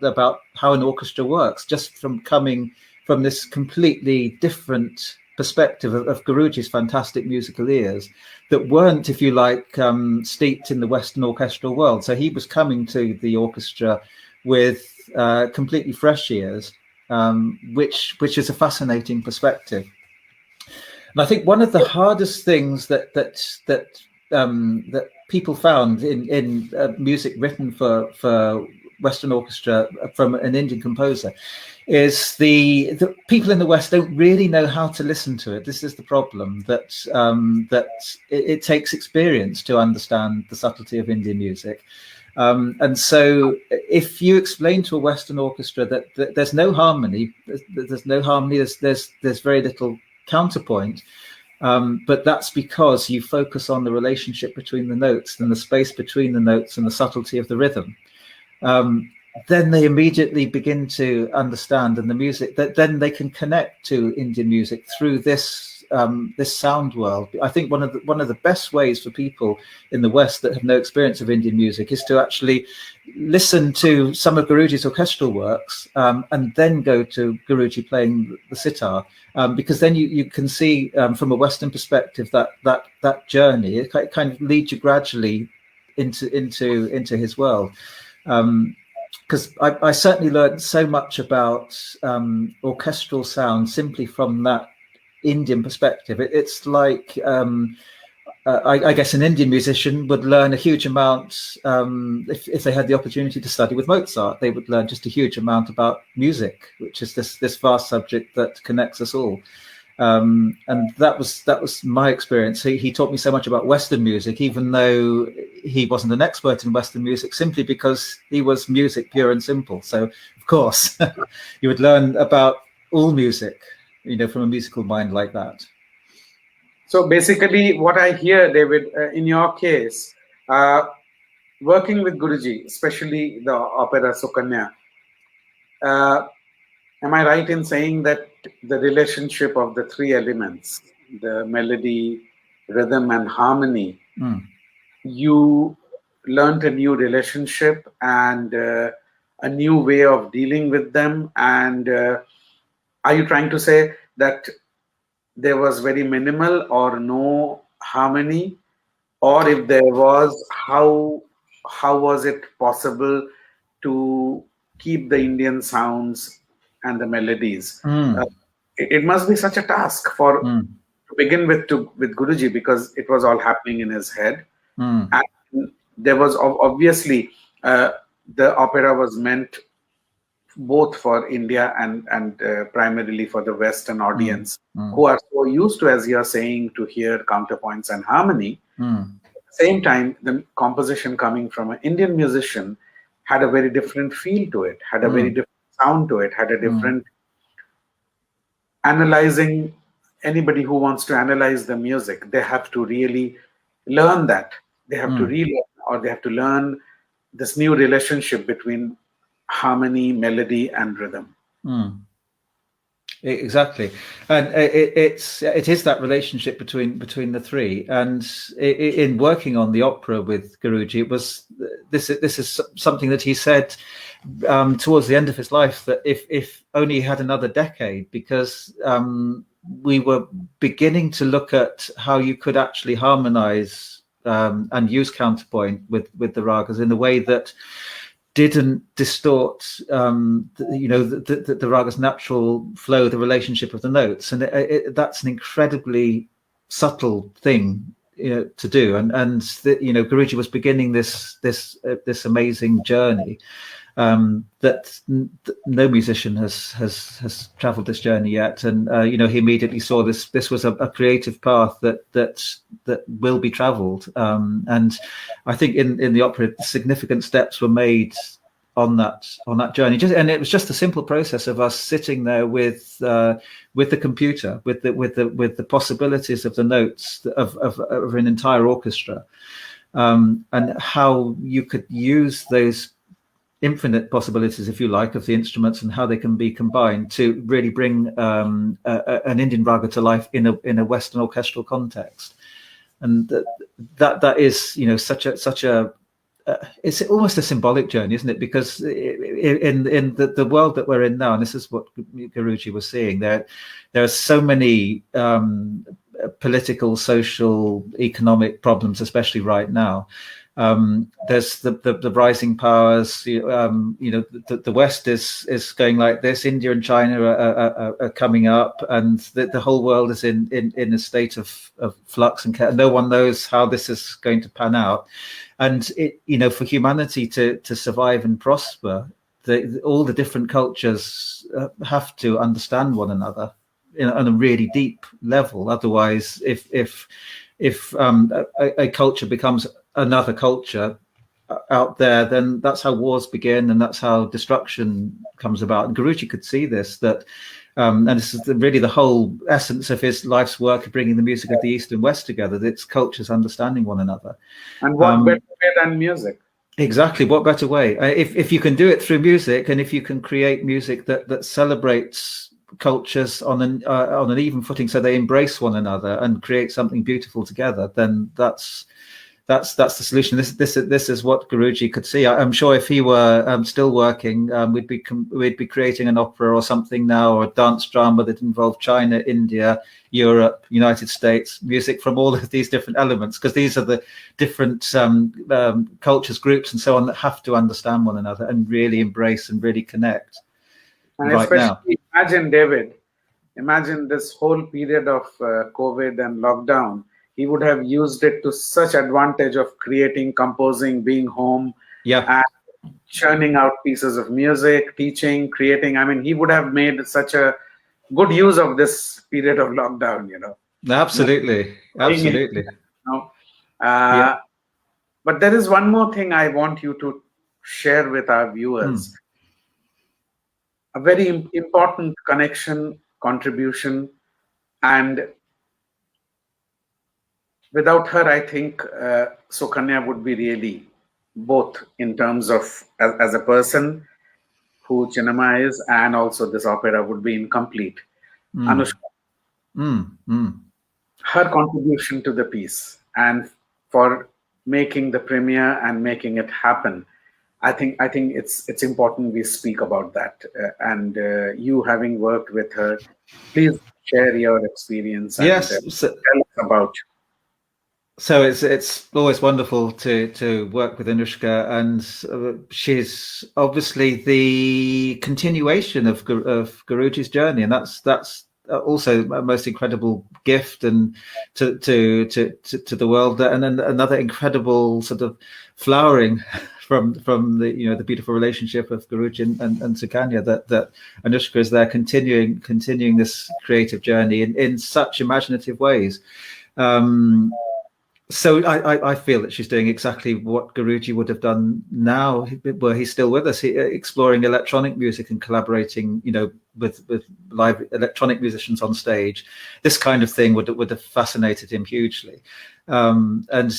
S3: how an orchestra works, just from coming from this completely different perspective of Guruji's fantastic musical ears that weren't, if you like, steeped in the Western orchestral world. So he was coming to the orchestra with completely fresh ears, which is a fascinating perspective. And I think one of the hardest things that people found in music written for Western orchestra from an Indian composer is the people in the West don't really know how to listen to it. This is the problem, that it takes experience to understand the subtlety of Indian music. And so if you explain to a Western orchestra that there's no harmony, there's very little counterpoint, but that's because you focus on the relationship between the notes and the space between the notes and the subtlety of the rhythm. then they immediately begin to understand, and the music that then they can connect to Indian music through this sound world. I think one of the best ways for people in the West that have no experience of Indian music is to actually listen to some of Guruji's orchestral works, and then go to Guruji playing the sitar, because then you can see from a Western perspective that journey. It kind of leads you gradually into his world. Because I certainly learned so much about orchestral sound simply from that Indian perspective. It's like I guess an Indian musician would learn a huge amount if they had the opportunity to study with Mozart. They would learn just a huge amount about music, which is this vast subject that connects us all. And that was my experience. He taught me so much about Western music, even though he wasn't an expert in Western music, simply because he was music pure and simple. So of course you would learn about all music, from a musical mind like that.
S4: So basically what I hear, David, in your case, working with Guruji, especially the opera Sukanya, am I right in saying that the relationship of the three elements, the melody, rhythm, and harmony, you learned a new relationship and a new way of dealing with them? And are you trying to say that there was very minimal or no harmony? Or if there was, how was it possible to keep the Indian sounds and the melodies? It must be such a task to begin with Guruji, because it was all happening in his head. And there was obviously the opera was meant both for India and primarily for the Western audience, who are so used to, as you're saying, to hear counterpoints and harmony. At the same time, the composition coming from an Indian musician had a very different feel to it, had a very different sound to it, had a different analyzing. Anybody who wants to analyze the music, they have to really learn that. They have to relearn, or they have to learn this new relationship between harmony, melody, and rhythm.
S3: Exactly, and it is that relationship between the three. And in working on the opera with Guruji, it was this is something that he said towards the end of his life, that if only he had another decade, because we were beginning to look at how you could actually harmonize and use counterpoint with the ragas in a way that didn't distort the raga's natural flow, the relationship of the notes. And that's an incredibly subtle thing to do. And Guruji was beginning this amazing journey that no musician has traveled this journey yet. And he immediately saw this was a creative path that will be traveled. And I think in the opera, significant steps were made on that journey. And it was just a simple process of us sitting there with the computer, with the possibilities of the notes of an entire orchestra, and how you could use those infinite possibilities, if you like, of the instruments and how they can be combined to really bring an Indian raga to life in a Western orchestral context. And that is such a it's almost a symbolic journey, isn't it? Because in the world that we're in now, and this is what Guruji was seeing, there are so many political, social, economic problems, especially right now. There's the rising powers. The West is going like this. India and China are coming up, and the whole world is in a state of flux, and no one knows how this is going to pan out. And for humanity to survive and prosper, all the different cultures have to understand one another on a really deep level. Otherwise, if a culture becomes another culture out there, then that's how wars begin, and that's how destruction comes about. And Guruji could see this, and this is really the whole essence of his life's work of bringing the music of the East and West together. That it's cultures understanding one another.
S4: And what better way than music?
S3: Exactly. What better way? If you can do it through music, and if you can create music that celebrates cultures on an even footing, so they embrace one another and create something beautiful together, then that's the solution. This is what Guruji could see. I'm sure if he were still working, we'd be creating an opera or something now, or a dance drama that involved China, India, Europe, United States, music from all of these different elements, because these are the different cultures, groups, and so on that have to understand one another and really embrace and really connect.
S4: And
S3: right now.
S4: especially imagine, David, imagine this whole period of COVID and lockdown. He would have used it to such advantage of creating, composing, being home,
S3: Yeah,
S4: and churning out pieces of music, teaching, creating. I mean, he would have made such a good use of this period of lockdown,
S3: absolutely,
S4: Being in,
S3: absolutely. Yeah.
S4: Uh, but there is one more thing I want you to share with our viewers. A very important connection, contribution, and without her, I think Sukanya would be really both in terms of as a person who Chinema is, and also this opera would be incomplete. Anushka, her contribution to the piece and for making the premiere and making it happen. I think it's important we speak about that. And you having worked with her, please share your experience and
S3: Yes.
S4: tell us about.
S3: So it's always wonderful to work with Anushka, and she's obviously the continuation of Guruji's journey, and that's also a most incredible gift and to the world, and then another incredible sort of flowering from the the beautiful relationship of Guruji and Sukanya, that Anushka is there continuing this creative journey in such imaginative ways. So I feel that she's doing exactly what Guruji would have done now, were he still with us, exploring electronic music and collaborating, with live electronic musicians on stage. This kind of thing would have fascinated him hugely, and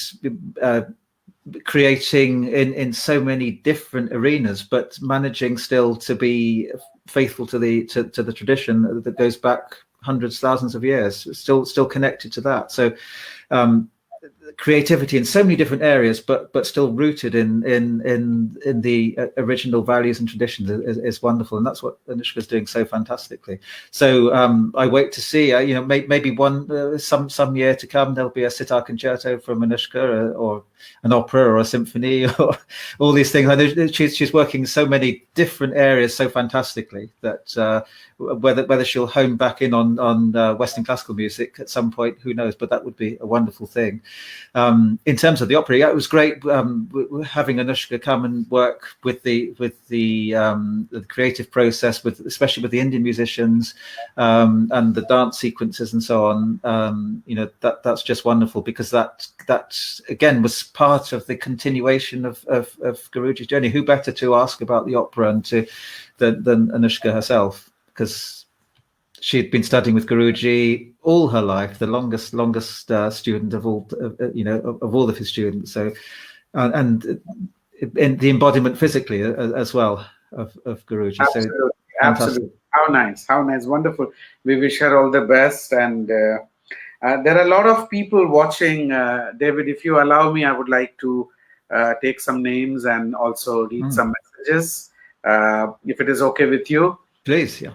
S3: creating in so many different arenas, but managing still to be faithful to the tradition that goes back hundreds, thousands of years, still connected to that. So. Creativity in so many different areas, but still rooted in the original values and traditions is wonderful, and that's what Anushka is doing so fantastically. So I wait to see. Maybe some year to come there'll be a sitar concerto from Anushka, or an opera, or a symphony, or all these things. I know she's working in so many different areas so fantastically that whether she'll hone back in on Western classical music at some point, who knows? But that would be a wonderful thing. In terms of the opera, it was great having Anushka come and work with the creative process, especially with the Indian musicians, and the dance sequences and so on. That's just wonderful, because that again was part of the continuation of Guruji's journey. Who better to ask about the opera than Anushka herself, because she'd been studying with Guruji all her life, the longest student of all, of all of his students. So, and the embodiment physically as well of Guruji.
S4: Absolutely,
S3: So
S4: absolutely. How nice, wonderful. We wish her all the best. And there are a lot of people watching. David, if you allow me, I would like to take some names and also read some messages, if it is okay with you.
S3: Please, yeah.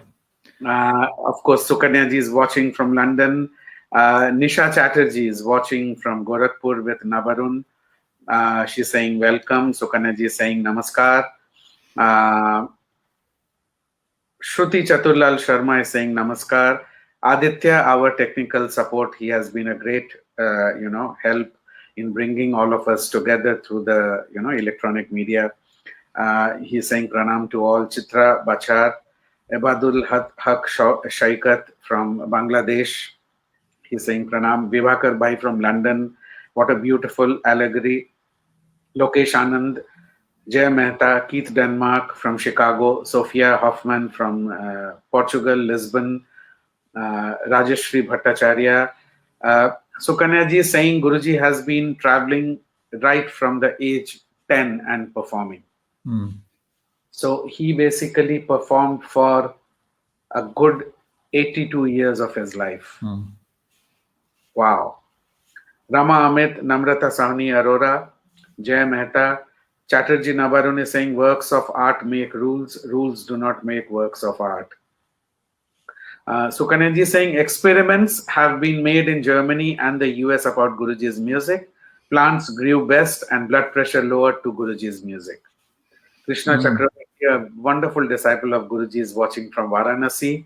S4: Of course, Sukanya ji is watching from London. Nisha Chatterji is watching from Gorakhpur with Nabarun. She's saying welcome. Sukanya ji is saying namaskar. Shruti Chaturlal Sharma is saying namaskar. Aditya, our technical support, he has been a great, help in bringing all of us together through the, electronic media. He's saying pranam to all. Chitra Bachar. Ebadul Haq Shaikat from Bangladesh. He's saying pranam. Vivakar Bhai from London. What a beautiful allegory. Lokesh Anand, Jay Mehta, Keith Denmark from Chicago. Sophia Hoffman from Portugal, Lisbon. Rajeshri Bhattacharya. Sukanya ji is saying Guruji has been traveling right from the age 10 and performing.
S3: Mm.
S4: So he basically performed for a good 82 years of his life.
S3: Mm.
S4: Wow. Rama Amit, Namrata Sahni Arora, Jay Mehta, Chatterji Nabarun is saying works of art make rules, rules do not make works of art. Sukaneji is saying experiments have been made in Germany and the US about Guruji's music. Plants grew best and blood pressure lowered to Guruji's music. Krishna Chakravarti, a wonderful disciple of Guruji, is watching from Varanasi.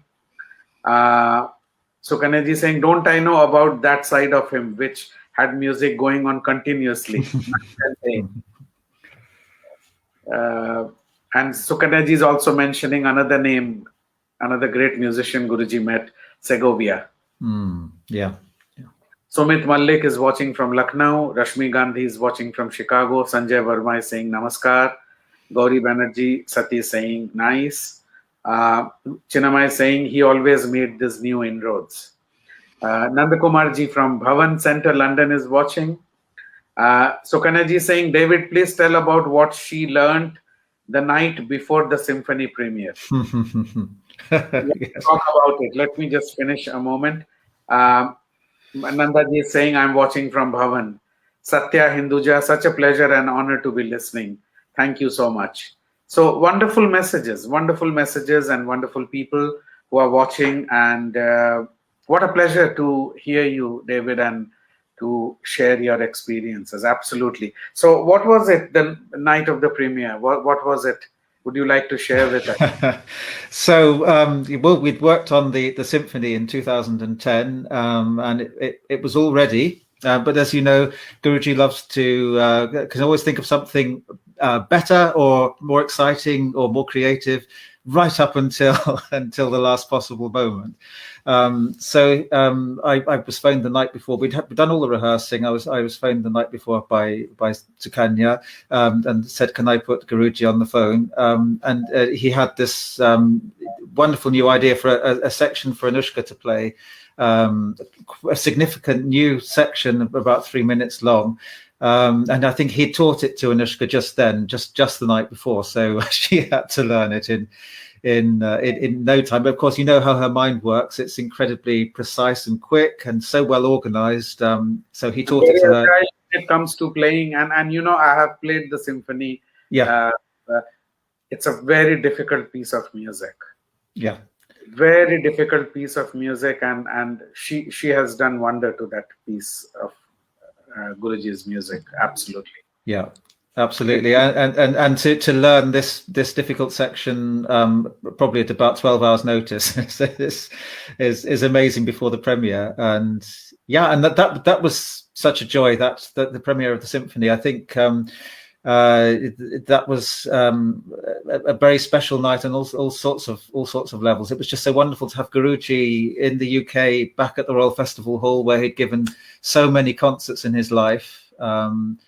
S4: Sukaneji is saying, don't I know about that side of him which had music going on continuously? And Sukaneji is also mentioning another name, another great musician Guruji met, Segovia.
S3: Yeah.
S4: Sumit Malik is watching from Lucknow. Rashmi Gandhi is watching from Chicago. Sanjay Verma is saying Namaskar. Gauri Banerjee, Sati is saying nice. Chinamai is saying he always made these new inroads. Nandakumarji from Bhavan Center, London is watching. Sukanaji is saying, David, please tell about what she learned the night before the symphony premiere. Let's talk about it. Let me just finish a moment. Nandaji is saying, I'm watching from Bhavan. Satya Hinduja, such a pleasure and honor to be listening. Thank you so much. So wonderful messages and wonderful people who are watching. And what a pleasure to hear you, David, and to share your experiences. Absolutely. So what was it the night of the premiere? What was it? Would you like to share with us?
S3: So, well, we'd worked on the symphony in 2010, and it was all ready. But as you know, Guruji loves to can always think of something better or more exciting or more creative right up until the last possible moment. So I was phoned the night before. We'd done all the rehearsing. I was phoned the night before by Sukanya and said, "Can I put Guruji on the phone?" And he had this wonderful new idea for a section for Anushka to play, a significant new section of about 3 minutes long. And I think he taught it to Anushka just the night before, so she had to learn it in no time. But of course, you know how her mind works; it's incredibly precise and quick, and so well organized. So he taught it to her.
S4: When it comes to playing, and you know, I have played the symphony.
S3: Yeah,
S4: it's a very difficult piece of music.
S3: Yeah,
S4: very difficult piece of music, and she has done wonder to that piece of Guruji's music. Absolutely.
S3: Yeah, absolutely. And to learn this difficult section probably at about 12 hours notice is amazing before the premiere. And yeah, and that was such a joy, that the premiere of the symphony. I think that was a very special night on all sorts of levels. It was just so wonderful to have Guruji in the UK back at the Royal Festival Hall, where he'd given so many concerts in his life, and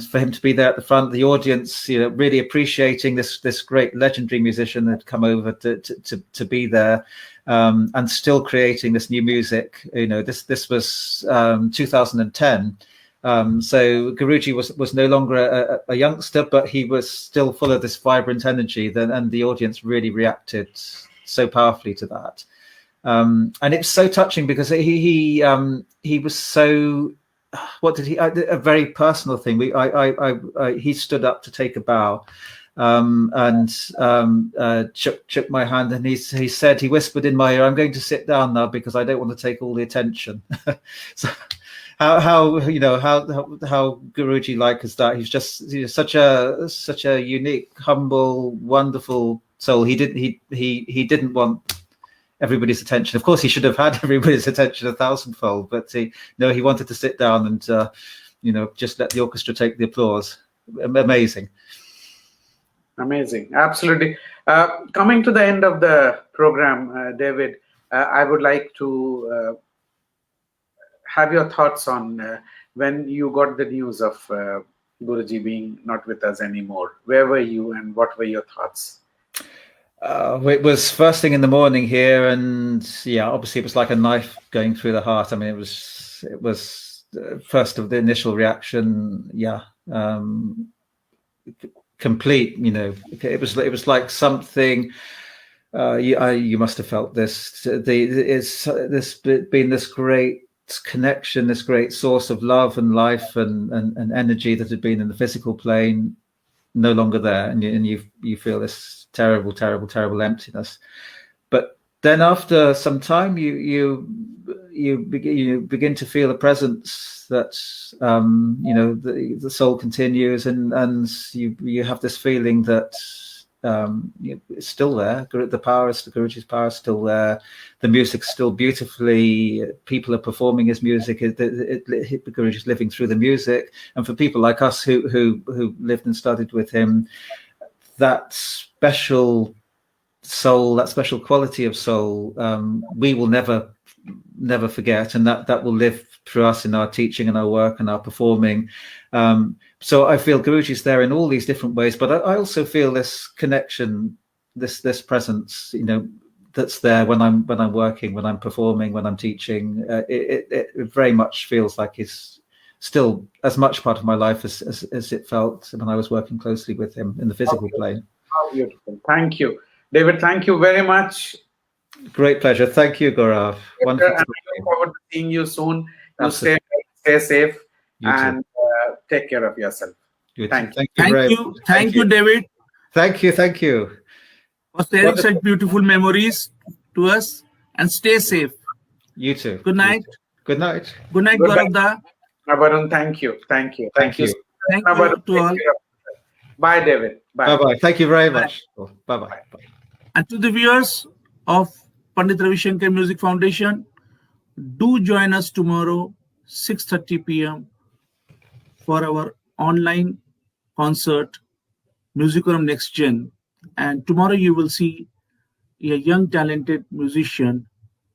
S3: for him to be there at the front, the audience, you know, really appreciating this great legendary musician that had come over to be there, and still creating this new music. You know, this was 2010. So Guruji was no longer a youngster, but he was still full of this vibrant energy, and the audience really reacted so powerfully to that. And it's so touching because he was so. What did he? A very personal thing. He stood up to take a bow, and shook my hand, and he said, he whispered in my ear, "I'm going to sit down now because I don't want to take all the attention." So, how Guruji like us that he's just such a unique, humble, wonderful soul. He didn't want everybody's attention. Of course, he should have had everybody's attention 1,000-fold, but he wanted to sit down and just let the orchestra take the applause. Amazing,
S4: absolutely. Coming to the end of the program, David, I would like to have your thoughts on when you got the news of Guruji being not with us anymore. Where were you, and what were your thoughts?
S3: It was first thing in the morning here, and yeah, obviously it was like a knife going through the heart. I mean, it was first of the initial reaction. Yeah, complete. It was like something. You must have felt this. It's this been this great connection, this great source of love and life and energy that had been in the physical plane, no longer there, and you feel this terrible, terrible, terrible emptiness. But then after some time, you begin to feel a presence that the soul continues, and you have this feeling that it's still there. The Guruji's power is still there. The music's still beautifully. People are performing his music. Guruji's living through the music. And for people like us who lived and studied with him, that special soul, that special quality of soul, we will never forget, and that will live through us in our teaching and our work and our performing. So I feel Guruji's there in all these different ways, but I also feel this connection, this presence, that's there when I'm working, when I'm performing, when I'm teaching. It very much feels like it's still as much part of my life as it felt when I was working closely with him in the physical plane.
S4: How beautiful. Thank you, David. Thank you very much.
S3: Great pleasure. Thank you, Gaurav. Wonderful.
S4: I look forward to seeing you soon. You stay safe and take care of yourself. Thank you.
S1: Thank you, David.
S3: Thank you.
S1: For sharing such beautiful memories to us, and stay safe.
S3: You too.
S1: Good night.
S3: Good night.
S1: Good night, Gaurav.
S4: Nabarun, thank you.
S1: Thank you to all.
S4: Bye, David.
S3: Bye. Thank you very much. Bye.
S1: And to the viewers of Pandit Ravi Shankar Music Foundation, do join us tomorrow 6:30 p.m. for our online concert Musicorum Next Gen. And tomorrow you will see a young talented musician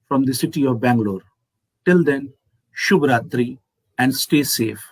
S1: from the city of Bangalore. Till then, Shubh Ratri and stay safe.